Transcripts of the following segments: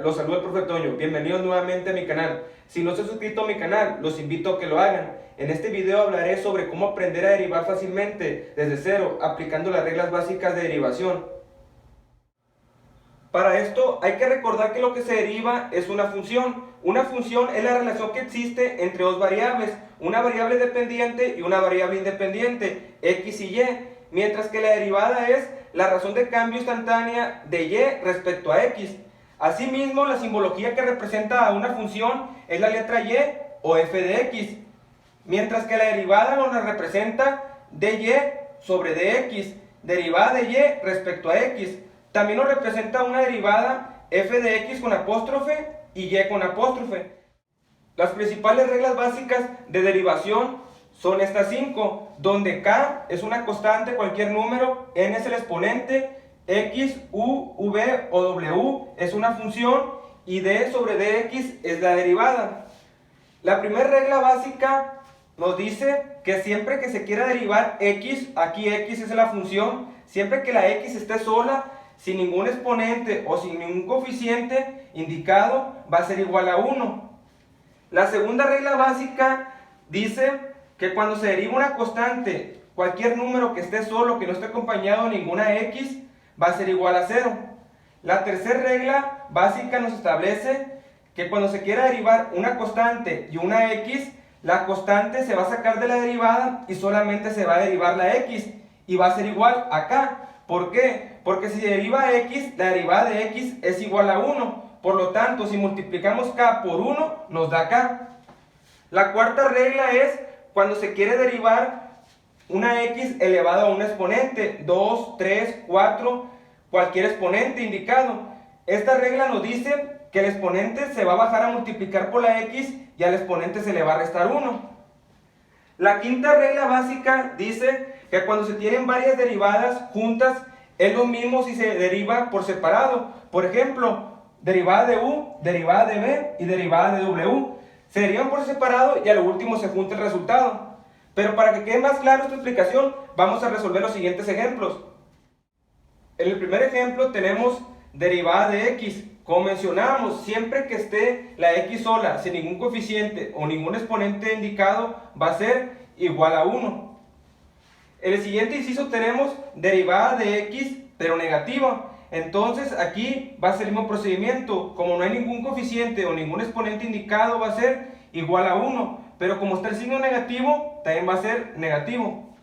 tal? Los saluda el profe Toño. Bienvenidos nuevamente a mi canal. Si no se han suscrito a mi canal, los invito a que lo hagan. En este video hablaré sobre cómo aprender a derivar fácilmente desde cero, aplicando las reglas básicas de derivación. Para esto hay que recordar que lo que se deriva es una función. Una función es la relación que existe entre dos variables, una variable dependiente y una variable independiente, x y y, mientras que la derivada es la razón de cambio instantánea de y respecto a x. Asimismo, la simbología que representa a una función es la letra y o f de x, mientras que la derivada nos la representa dy sobre dx, derivada de y respecto a x. También nos representa una derivada f de x con apóstrofe y y con apóstrofe. Las principales reglas básicas de derivación son estas 5, donde k es una constante, cualquier número, n es el exponente, x, u, v o w es una función y d sobre dx es la derivada. La primera regla básica nos dice que siempre que se quiera derivar x, aquí x es la función, siempre que la x esté sola, sin ningún exponente o sin ningún coeficiente indicado, va a ser igual a 1. La segunda regla básica dice que cuando se deriva una constante, cualquier número que esté solo, que no esté acompañado de ninguna x, va a ser igual a 0. La tercera regla básica nos establece que cuando se quiera derivar una constante y una x, la constante se va a sacar de la derivada y solamente se va a derivar la x y va a ser igual a k. ¿Por qué? Porque si deriva x, la derivada de x es igual a 1. Por lo tanto, si multiplicamos k por 1, nos da k. La cuarta regla es cuando se quiere derivar una x elevado a un exponente, 2, 3, 4, cualquier exponente indicado. Esta regla nos dice que el exponente se va a bajar a multiplicar por la x y al exponente se le va a restar 1. La quinta regla básica dice que cuando se tienen varias derivadas juntas, es lo mismo si se deriva por separado. Por ejemplo, derivada de u, derivada de b y derivada de w. Se derivan por separado y a lo último se junta el resultado. Pero para que quede más claro esta explicación, vamos a resolver los siguientes ejemplos. En el primer ejemplo tenemos derivada de x. Como mencionamos, siempre que esté la x sola, sin ningún coeficiente o ningún exponente indicado, va a ser igual a 1. En el siguiente inciso tenemos derivada de x, pero negativa. Entonces aquí va a ser el mismo procedimiento. Como no hay ningún coeficiente o ningún exponente indicado, va a ser igual a 1. Pero como está el signo negativo, también va a ser negativo.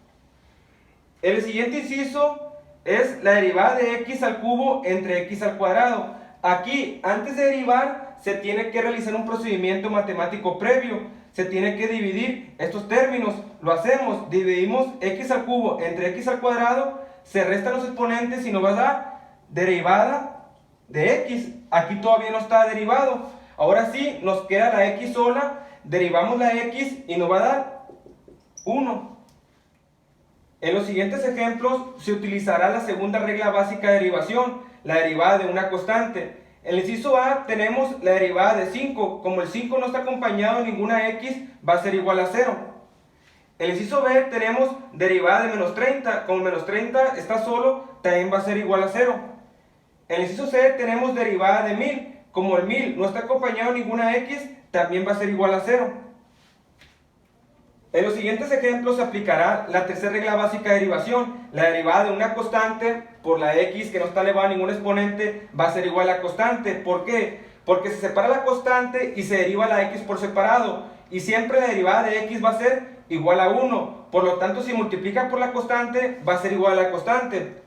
El siguiente inciso es la derivada de x al cubo entre x al cuadrado. Aquí, antes de derivar, se tiene que realizar un procedimiento matemático previo. Se tiene que dividir estos términos. Lo hacemos, dividimos x al cubo entre x al cuadrado, se restan los exponentes y nos va a dar derivada de x. Aquí todavía no está derivado. Ahora sí, nos queda la x sola, derivamos la x y nos va a dar 1. En los siguientes ejemplos se utilizará la segunda regla básica de derivación, la derivada de una constante. En el inciso A tenemos la derivada de 5. Como el 5 no está acompañado de ninguna x, va a ser igual a 0. En el inciso B tenemos derivada de menos 30. Como menos 30 está solo, también va a ser igual a 0. En el inciso C tenemos derivada de 1000. Como el 1000 no está acompañado de ninguna x, también va a ser igual a 0. En los siguientes ejemplos se aplicará la tercera regla básica de derivación. La derivada de una constante por la x que no está elevada a ningún exponente va a ser igual a constante. ¿Por qué? Porque se separa la constante y se deriva la x por separado. Y siempre la derivada de x va a ser igual a 1. Por lo tanto, si multiplica por la constante, va a ser igual a la constante.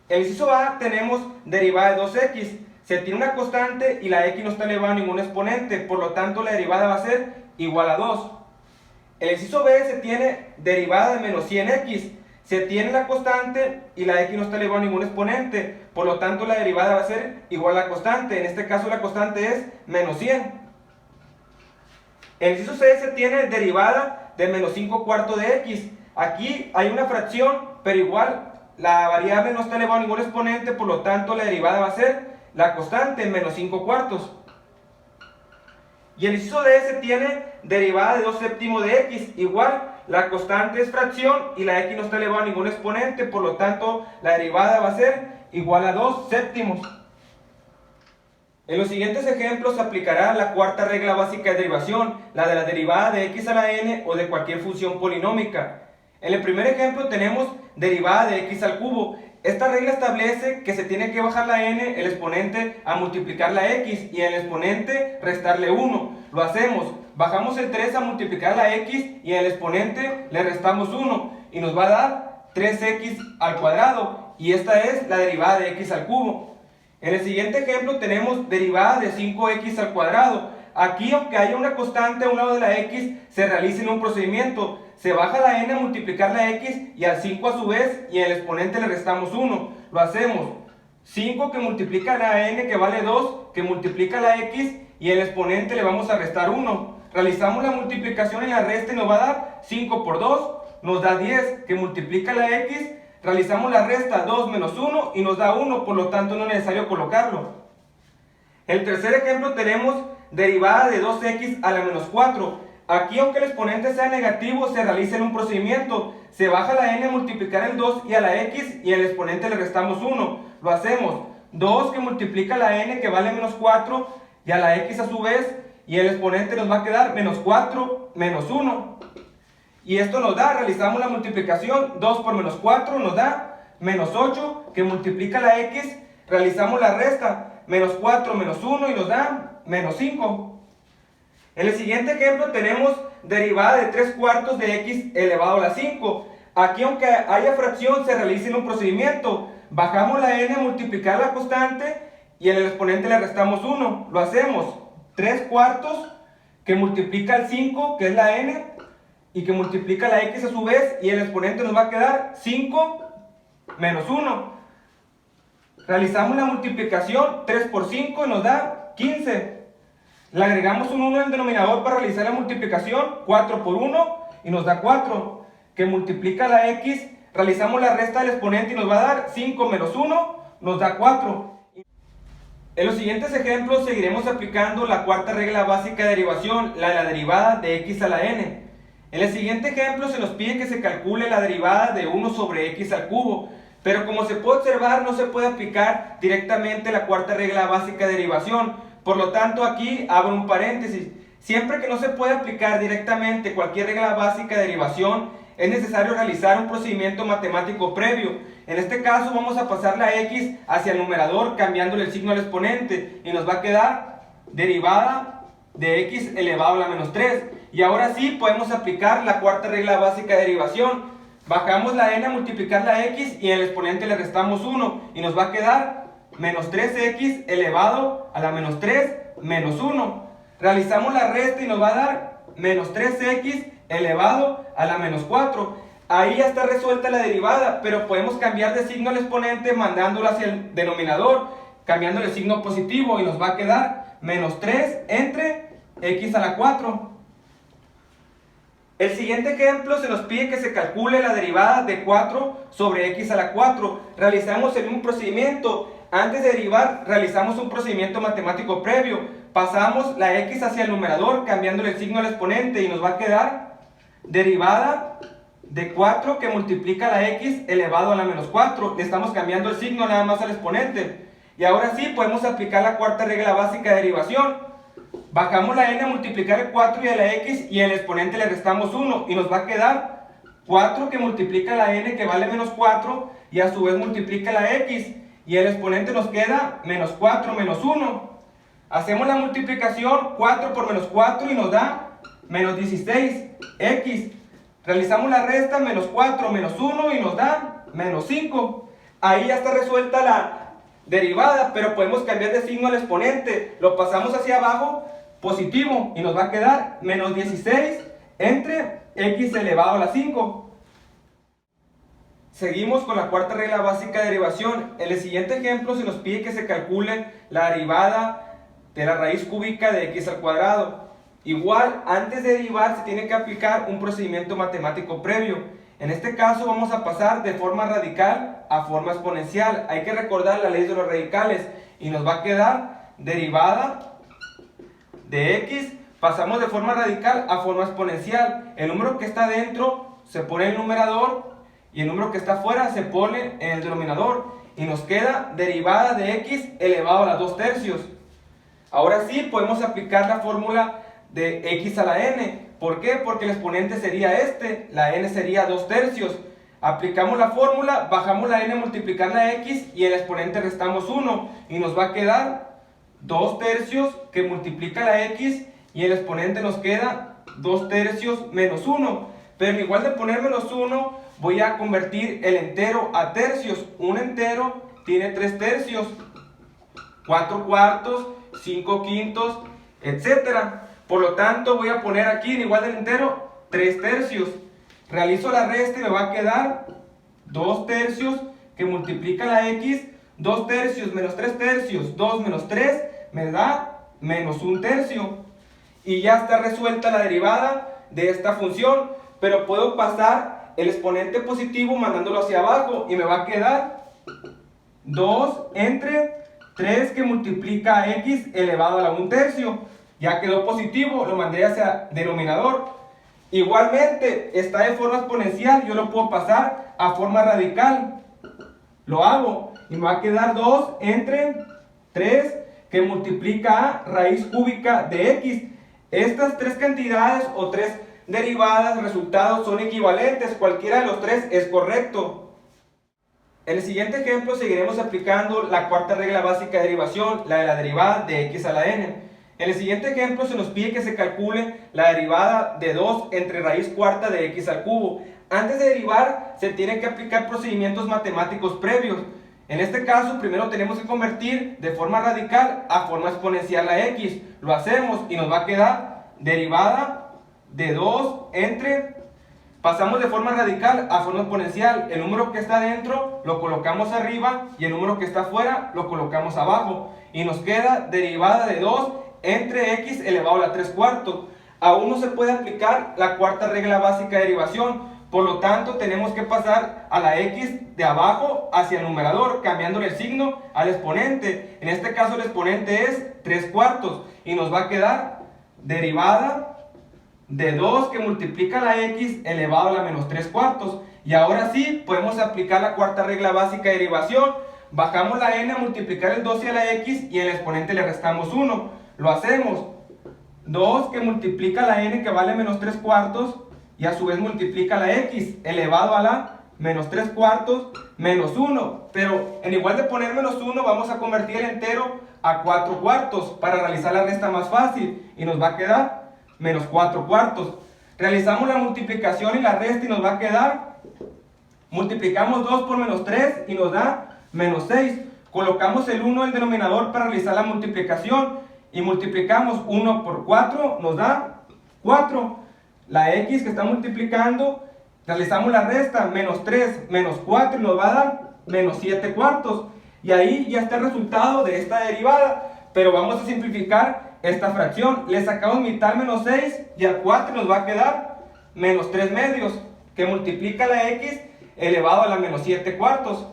En el inciso A tenemos derivada de 2x. Se tiene una constante y la x no está elevada a ningún exponente. Por lo tanto, la derivada va a ser igual a 2. En el inciso B se tiene derivada de menos 100x. Se tiene la constante y la x no está elevada a ningún exponente. Por lo tanto, la derivada va a ser igual a la constante. En este caso, la constante es menos 100. En el inciso C se tiene derivada de menos 5 cuartos de x. Aquí hay una fracción, pero igual la variable no está elevada a ningún exponente. Por lo tanto, la derivada va a ser la constante, menos 5 cuartos. Y en el inciso D se tiene derivada de 2 séptimos de x. Igual, la constante es fracción y la x no está elevada a ningún exponente. Por lo tanto, la derivada va a ser igual a 2 séptimos. En los siguientes ejemplos se aplicará la cuarta regla básica de derivación, la de la derivada de x a la n o de cualquier función polinómica. En el primer ejemplo tenemos derivada de x al cubo. Esta regla establece que se tiene que bajar la n, el exponente, a multiplicar la x y el exponente restarle 1. Lo hacemos. Bajamos el 3 a multiplicar la x y el exponente le restamos 1 y nos va a dar 3x al cuadrado, y esta es la derivada de x al cubo. En el siguiente ejemplo tenemos derivada de 5x al cuadrado. Aquí, aunque haya una constante a un lado de la x, se realiza en un procedimiento. Se baja la n a multiplicar la x y al 5 a su vez, y al exponente le restamos 1. Lo hacemos. 5 que multiplica la n, que vale 2, que multiplica la x, y el exponente le vamos a restar 1. Realizamos la multiplicación y la resta y nos va a dar 5 por 2, nos da 10, que multiplica la x. Realizamos la resta, 2 menos 1, y nos da 1, por lo tanto no es necesario colocarlo. En el tercer ejemplo tenemos derivada de 2x a la menos 4. Aquí, aunque el exponente sea negativo, se realiza en un procedimiento. Se baja la n a multiplicar el 2 y a la x, y al exponente le restamos 1. Lo hacemos. 2 que multiplica la n, que vale menos 4, y a la x a su vez, y el exponente nos va a quedar menos 4 menos 1. Y esto nos da, realizamos la multiplicación, 2 por menos 4 nos da menos 8, que multiplica la x. Realizamos la resta, menos 4 menos 1, y nos da menos 5. En el siguiente ejemplo tenemos derivada de 3 cuartos de x elevado a la 5. Aquí, aunque haya fracción, se realiza en un procedimiento. Bajamos la n a multiplicar la constante y en el exponente le restamos 1. Lo hacemos. 3 cuartos que multiplica el 5, que es la n, y que multiplica la x a su vez, y el exponente nos va a quedar 5 menos 1. Realizamos la multiplicación, 3 por 5, y nos da 15. Le agregamos un 1 al denominador para realizar la multiplicación, 4 por 1, y nos da 4, que multiplica la x. Realizamos la resta del exponente y nos va a dar 5 menos 1, nos da 4. En los siguientes ejemplos seguiremos aplicando la cuarta regla básica de derivación, la de la derivada de x a la n. En el siguiente ejemplo se nos pide que se calcule la derivada de 1 sobre x al cubo, pero como se puede observar no se puede aplicar directamente la cuarta regla básica de derivación. Por lo tanto, aquí abro un paréntesis. Siempre que no se puede aplicar directamente cualquier regla básica de derivación, es necesario realizar un procedimiento matemático previo. En este caso vamos a pasar la x hacia el numerador cambiándole el signo al exponente, y nos va a quedar derivada de x elevado a la menos 3. Y ahora sí podemos aplicar la cuarta regla básica de derivación. Bajamos la n a multiplicar la x y en el exponente le restamos 1, y nos va a quedar menos 3x elevado a la menos 3 menos 1. Realizamos la resta y nos va a dar menos 3x elevado a la menos 4. Ahí ya está resuelta la derivada, pero podemos cambiar de signo al exponente mandándolo hacia el denominador, cambiándole el signo positivo, y nos va a quedar menos 3 entre x a la 4. El siguiente ejemplo se nos pide que se calcule la derivada de 4 sobre x a la 4. Realizamos el mismo procedimiento. Antes de derivar, realizamos un procedimiento matemático previo. Pasamos la x hacia el numerador cambiándole el signo al exponente, y nos va a quedar derivada de 4 que multiplica la x elevado a la menos 4. Le estamos cambiando el signo nada más al exponente. Y ahora sí podemos aplicar la cuarta regla básica de derivación. Bajamos la n a multiplicar el 4 y a la x, y al exponente le restamos 1, y nos va a quedar 4 que multiplica la n, que vale menos 4, y a su vez multiplica la x, y el exponente nos queda menos 4 menos 1. Hacemos la multiplicación, 4 por menos 4, y nos da menos 16x. Realizamos la resta, menos 4 menos 1, y nos da menos 5. Ahí ya está resuelta la derivada, pero podemos cambiar de signo al exponente. Lo pasamos hacia abajo, positivo, y nos va a quedar menos 16 entre x elevado a la 5. Seguimos con la cuarta regla básica de derivación. En el siguiente ejemplo se nos pide que se calcule la derivada de la raíz cúbica de x al cuadrado. Igual, antes de derivar se tiene que aplicar un procedimiento matemático previo. En este caso vamos a pasar de forma radical a forma exponencial. Hay que recordar la ley de los radicales, y nos va a quedar derivada de x. Pasamos de forma radical a forma exponencial. El número que está dentro se pone en el numerador, y el número que está afuera se pone en el denominador, y nos queda derivada de x elevado a la 2 tercios. Ahora sí podemos aplicar la fórmula de x a la n. ¿Por qué? Porque el exponente sería este, la n sería 2/3. Aplicamos la fórmula, bajamos la n a multiplicar la x y el exponente restamos 1 y nos va a quedar 2/3 que multiplica la x y el exponente nos queda 2/3 menos 1. Pero en igual de poner menos 1 voy a convertir el entero a tercios. Un entero tiene 3/3, 4/4, 5/5, etc. Por lo tanto voy a poner aquí en igual del entero 3/3. Realizo la resta y me va a quedar 2/3 que multiplica la x. 2/3 menos 3/3, 2 menos 3 me da menos 1/3. Y ya está resuelta la derivada de esta función. Pero puedo pasar el exponente positivo mandándolo hacia abajo y me va a quedar 2 entre 3 que multiplica a x elevado a la 1/3. Ya quedó positivo, lo mandé hacia denominador. Igualmente, está de forma exponencial, yo lo puedo pasar a forma radical. Lo hago y me va a quedar 2 entre 3 que multiplica a raíz cúbica de x. Estas tres cantidades o tres derivadas, resultados son equivalentes, cualquiera de los tres es correcto. En el siguiente ejemplo seguiremos aplicando la cuarta regla básica de derivación, la de la derivada de x a la n. En el siguiente ejemplo se nos pide que se calcule la derivada de 2 entre raíz cuarta de x al cubo. Antes de derivar se tienen que aplicar procedimientos matemáticos previos. En este caso primero tenemos que convertir de forma radical a forma exponencial la x. Lo hacemos y nos va a quedar derivada de 2 entre, pasamos de forma radical a forma exponencial. El número que está dentro lo colocamos arriba y el número que está afuera lo colocamos abajo. Y nos queda derivada de 2 entre x elevado a la 3/4. Aún no se puede aplicar la cuarta regla básica de derivación. Por lo tanto, tenemos que pasar a la x de abajo hacia el numerador, cambiándole el signo al exponente. En este caso el exponente es 3/4 y nos va a quedar derivada de 2 que multiplica la x elevado a la menos 3/4. Y ahora sí, podemos aplicar la cuarta regla básica de derivación. Bajamos la n a multiplicar el 2 y a la x y al exponente le restamos 1. Lo hacemos. 2 que multiplica la n que vale menos 3/4 y a su vez multiplica la x elevado a la menos 3/4 menos 1. Pero en igual de poner menos 1 vamos a convertir el entero a 4/4 para realizar la resta más fácil y nos va a quedar menos 4/4. Realizamos la multiplicación y la resta y nos va a quedar, multiplicamos 2 por menos 3 y nos da menos 6. Colocamos el 1 en el denominador para realizar la multiplicación y multiplicamos 1 por 4, nos da 4. La x que está multiplicando, realizamos la resta, menos 3 menos 4 y nos va a dar menos 7/4. Y ahí ya está el resultado de esta derivada. Pero vamos a simplificar esta fracción. Le sacamos mitad menos 6 y al 4 nos va a quedar menos 3/2, que multiplica la x elevado a la menos 7/4.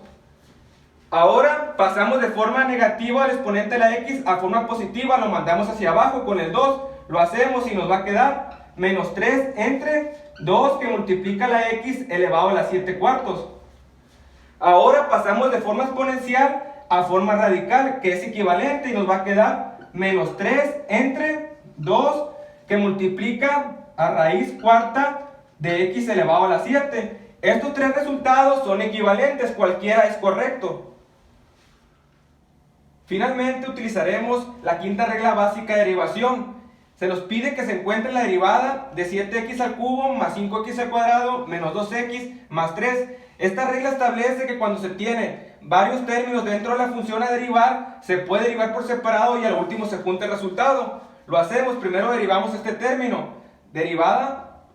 Ahora pasamos de forma negativa al exponente de la x a forma positiva, lo mandamos hacia abajo con el 2, lo hacemos y nos va a quedar menos 3 entre 2 que multiplica la x elevado a la 7/4. Ahora pasamos de forma exponencial a forma radical, que es equivalente y nos va a quedar menos 3 entre 2 que multiplica a raíz cuarta de x elevado a la 7. Estos tres resultados son equivalentes, cualquiera es correcto. Finalmente utilizaremos la quinta regla básica de derivación. Se nos pide que se encuentre la derivada de 7x al cubo más 5x al cuadrado menos 2x más 3. Esta regla establece que cuando se tiene varios términos dentro de la función a derivar, se puede derivar por separado y al último se junta el resultado. Lo hacemos, primero derivamos este término, derivada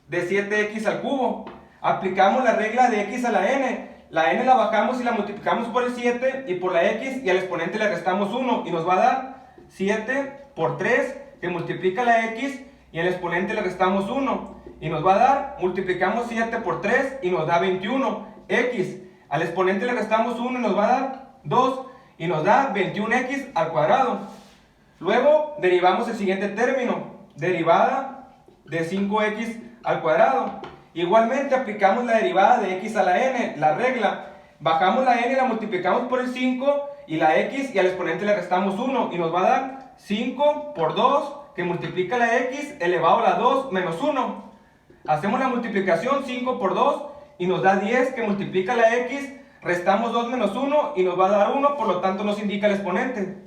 de 7x al cubo. Aplicamos la regla de x a la n. La n la bajamos y la multiplicamos por el 7 y por la x y al exponente le restamos 1 y nos va a dar 7 por 3 que multiplica la x y al exponente le restamos 1 y nos va a dar, multiplicamos 7 por 3 y nos da 21 x, al exponente le restamos 1 y nos va a dar 2 y nos da 21x al cuadrado. Luego derivamos el siguiente término, derivada de 5x al cuadrado. Igualmente aplicamos la derivada de x a la n, la regla. Bajamos la n y la multiplicamos por el 5 y la x y al exponente le restamos 1 y nos va a dar 5 por 2 que multiplica la x elevado a la 2 menos 1. Hacemos la multiplicación 5 por 2 y nos da 10 que multiplica la x, restamos 2 menos 1 y nos va a dar 1, por lo tanto nos indica el exponente.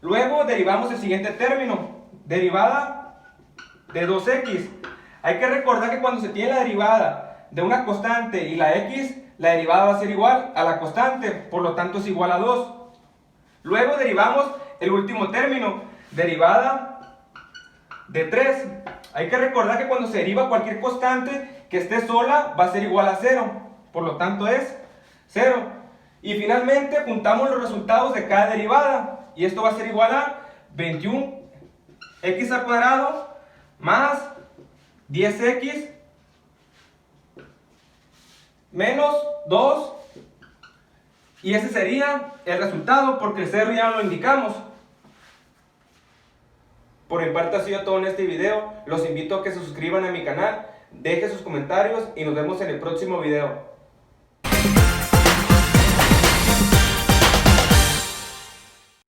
Luego derivamos el siguiente término, derivada de 2x. Hay que recordar que cuando se tiene la derivada de una constante y la x, la derivada va a ser igual a la constante, por lo tanto es igual a 2. Luego derivamos el último término, derivada de 3. Hay que recordar que cuando se deriva cualquier constante que esté sola va a ser igual a 0, por lo tanto es 0. Y finalmente juntamos los resultados de cada derivada y esto va a ser igual a 21x al cuadrado más 10x menos 2, y ese sería el resultado porque el 0 ya no lo indicamos. Por mi parte ha sido todo en este video. Los invito a que se suscriban a mi canal, dejen sus comentarios y nos vemos en el próximo video.